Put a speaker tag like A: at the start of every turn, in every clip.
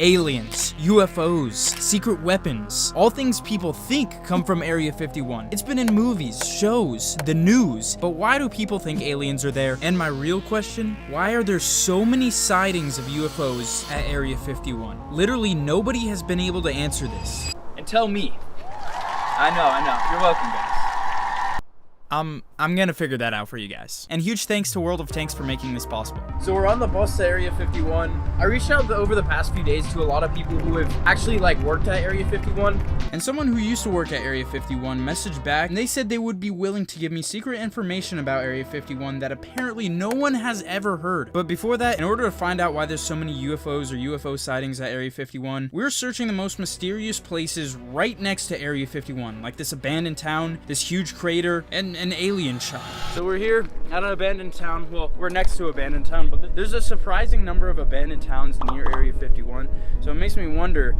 A: Aliens, UFOs, secret weapons, all things people think come from Area 51. It's been in movies, shows, the news, but why do people think aliens are there? And my real question, why are there so many sightings of UFOs at Area 51? Literally nobody has been able to answer this. And tell me. I know. You're welcome, guys. I'm gonna figure that out for you guys. And huge thanks to World of Tanks for making this possible. So we're on the bus to Area 51. I reached out over the past few days to a lot of people who have actually worked at Area 51. And someone who used to work at Area 51 messaged back and they said they would be willing to give me secret information about Area 51 that apparently no one has ever heard. But before that, in order to find out why there's so many UFOs or UFO sightings at Area 51, we're searching the most mysterious places right next to Area 51, like this abandoned town, this huge crater, and an alien shop. So we're here at an abandoned town. Well, we're next to abandoned town, but there's a surprising number of abandoned towns near Area 51. So it makes me wonder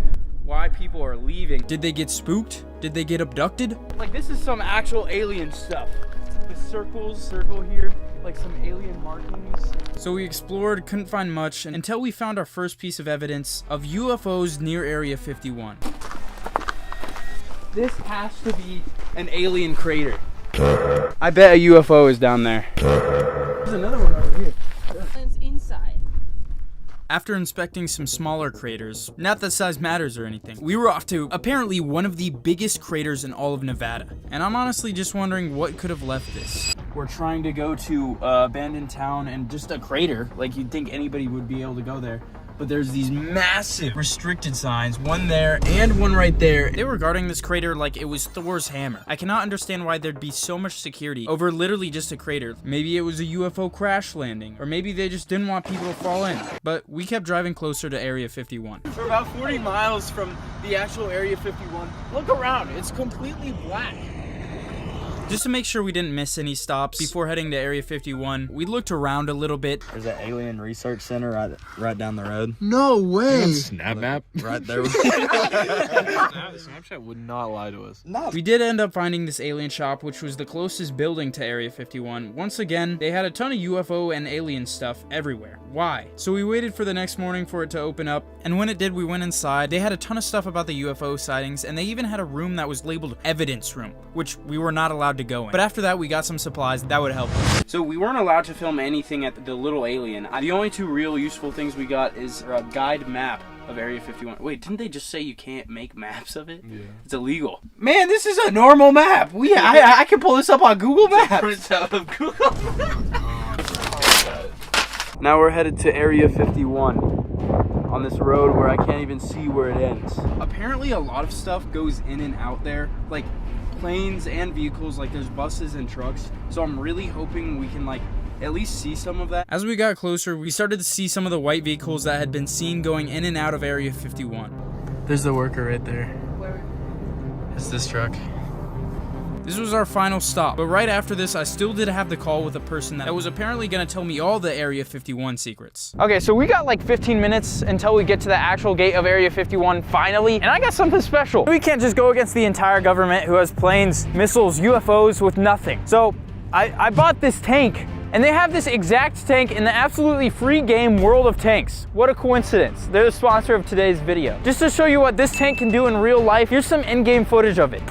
A: why people are leaving. Did they get spooked? Did they get abducted? This is some actual alien stuff. The circle here, some alien markings. So we explored, couldn't find much until we found our first piece of evidence of UFOs near Area 51. This has to be an alien crater. I bet a UFO is down there. There's another one over here.
B: It's inside.
A: After inspecting some smaller craters, not that size matters or anything, we were off to apparently one of the biggest craters in all of Nevada. And I'm honestly just wondering what could have left this. We're trying to go to abandoned town and just a crater. You'd think anybody would be able to go there. But there's these massive restricted signs, one there and one right there. They were guarding this crater like it was Thor's hammer. I cannot understand why there'd be so much security over literally just a crater. Maybe it was a UFO crash landing, or maybe they just didn't want people to fall in. But we kept driving closer to Area 51. We're about 40 miles from the actual Area 51. Look around, it's completely black. Just to make sure we didn't miss any stops before heading to Area 51, we looked around a little bit.
C: There's an alien research center right down the road.
D: No way!
E: Snap map?
C: Right there.
E: Snapchat would not lie to us.
C: No.
A: We did end up finding this alien shop, which was the closest building to Area 51. Once again, they had a ton of UFO and alien stuff everywhere. Why? So we waited for the next morning for it to open up, and when it did, we went inside. They had a ton of stuff about the UFO sightings, and they even had a room that was labeled Evidence Room, which we were not allowed to go in. But after that, we got some supplies that would help us. So we weren't allowed to film anything at the little alien. The only two real useful things we got is a guide map of Area 51. Wait, didn't they just say you can't make maps of it? Yeah. It's illegal. Man, this is a normal map. I can pull this up on Google Maps.
E: Print out of Google.
A: Now we're headed to Area 51 on this road where I can't even see where it ends. Apparently a lot of stuff goes in and out there, like planes and vehicles, there's buses and trucks. So I'm really hoping we can at least see some of that. As we got closer, we started to see some of the white vehicles that had been seen going in and out of Area 51. There's the worker right there.
B: Where?
A: It's this truck. This was our final stop, but right after this, I still did have the call with a person that was apparently gonna tell me all the Area 51 secrets. Okay, so we got 15 minutes until we get to the actual gate of Area 51 finally, and I got something special. We can't just go against the entire government who has planes, missiles, UFOs with nothing. So I bought this tank, and they have this exact tank in the absolutely free game World of Tanks. What a coincidence. They're the sponsor of today's video. Just to show you what this tank can do in real life, here's some in-game footage of it.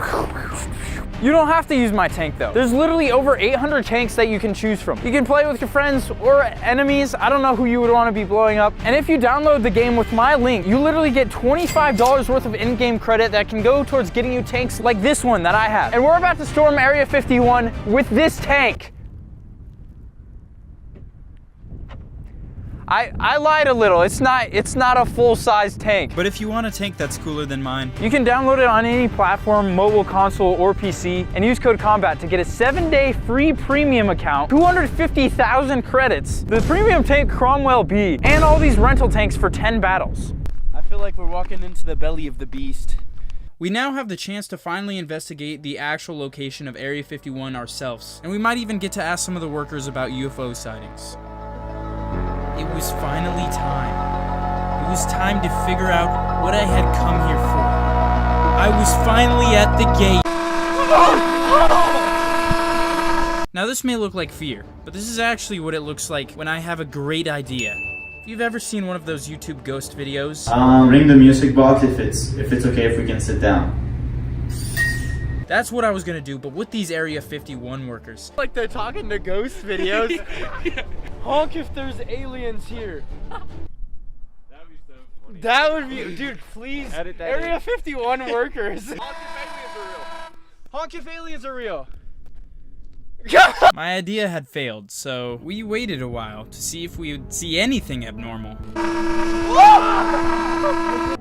A: You don't have to use my tank though. There's literally over 800 tanks that you can choose from. You can play with your friends or enemies. I don't know who you would want to be blowing up. And if you download the game with my link, you literally get $25 worth of in-game credit that can go towards getting you tanks like this one that I have. And we're about to storm Area 51 with this tank. I lied a little. It's not a full-size tank. But if you want a tank that's cooler than mine, you can download it on any platform, mobile, console, or PC, and use code COMBAT to get a 7-day free premium account, 250,000 credits, the premium tank Cromwell B, and all these rental tanks for 10 battles. I feel like we're walking into the belly of the beast. We now have the chance to finally investigate the actual location of Area 51 ourselves, and we might even get to ask some of the workers about UFO sightings. It was finally time. It was time to figure out what I had come here for. I was finally at the gate. Now this may look like fear, but this is actually what it looks like when I have a great idea. If you've ever seen one of those YouTube ghost videos,
B: Ring the music box if it's okay if we can sit down.
A: that's what I was gonna do, but with these Area 51 workers.
D: Like they're talking to ghost videos. Honk if there's aliens here.
E: That'd be so funny.
D: That would be, dude, please.
E: Edit that
D: Area
E: in.
D: 51 workers.
E: Honk if aliens are real.
D: Honk if aliens are real.
A: My idea had failed, so we waited a while to see if we would see anything abnormal.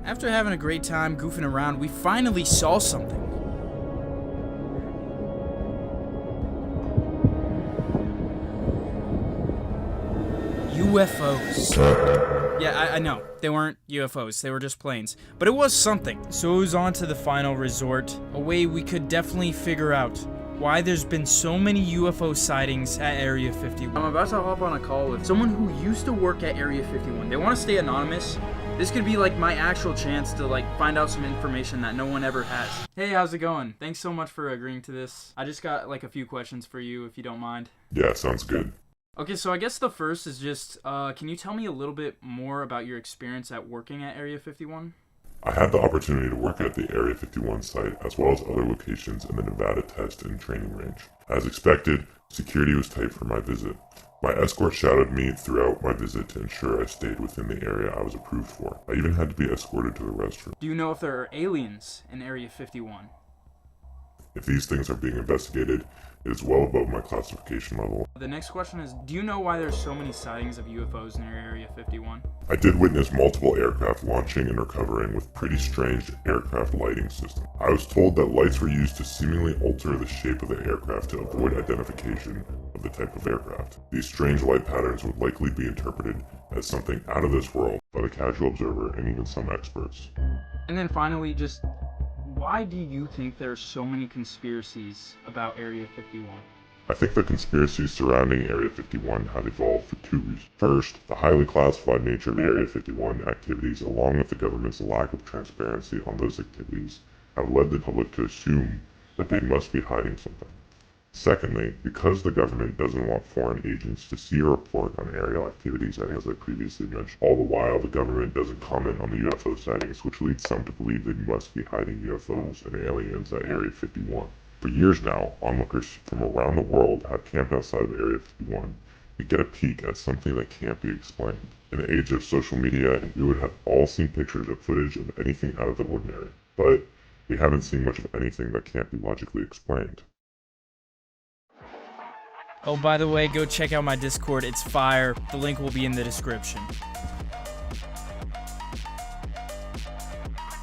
A: After having a great time goofing around, we finally saw something. UFOs. Yeah, I know. They weren't UFOs, they were just planes. But it was something. So it was on to the final resort, a way we could definitely figure out why there's been so many UFO sightings at Area 51. I'm about to hop on a call with someone who used to work at Area 51. They want to stay anonymous. This could be like my actual chance to like find out some information that no one ever has. Hey, how's it going? Thanks so much for agreeing to this. I just got like a few questions for you if you don't mind.
F: Yeah, sounds good.
A: Okay, so I guess the first is just, can you tell me a little bit more about your experience at working at Area 51?
F: I had the opportunity to work at the Area 51 site as well as other locations in the Nevada test and training range. As expected, security was tight for my visit. My escort shadowed me throughout my visit to ensure I stayed within the area I was approved for. I even had to be escorted to the restroom.
A: Do you know if there are aliens in Area 51?
F: If these things are being investigated, it is well above my classification level.
A: The next question is, do you know why there's so many sightings of UFOs near Area 51?
F: I did witness multiple aircraft launching and recovering with pretty strange aircraft lighting system. I was told that lights were used to seemingly alter the shape of the aircraft to avoid identification of the type of aircraft. These strange light patterns would likely be interpreted as something out of this world by the casual observer and even some experts.
A: And then finally, just why do you think there's so many conspiracies about Area 51?
F: I think the conspiracies surrounding Area 51 have evolved for two reasons. First, the highly classified nature of Area 51 activities, along with the government's lack of transparency on those activities, have led the public to assume that they must be hiding something. Secondly, because the government doesn't want foreign agents to see or report on aerial activities, as I previously mentioned, all the while the government doesn't comment on the UFO sightings, which leads some to believe they must be hiding UFOs and aliens at Area 51. For years now, onlookers from around the world have camped outside of Area 51 to get a peek at something that can't be explained. In the age of social media, we would have all seen pictures or footage of anything out of the ordinary, but we haven't seen much of anything that can't be logically explained.
A: Oh, by the way, go check out my Discord. It's fire. The link will be in the description.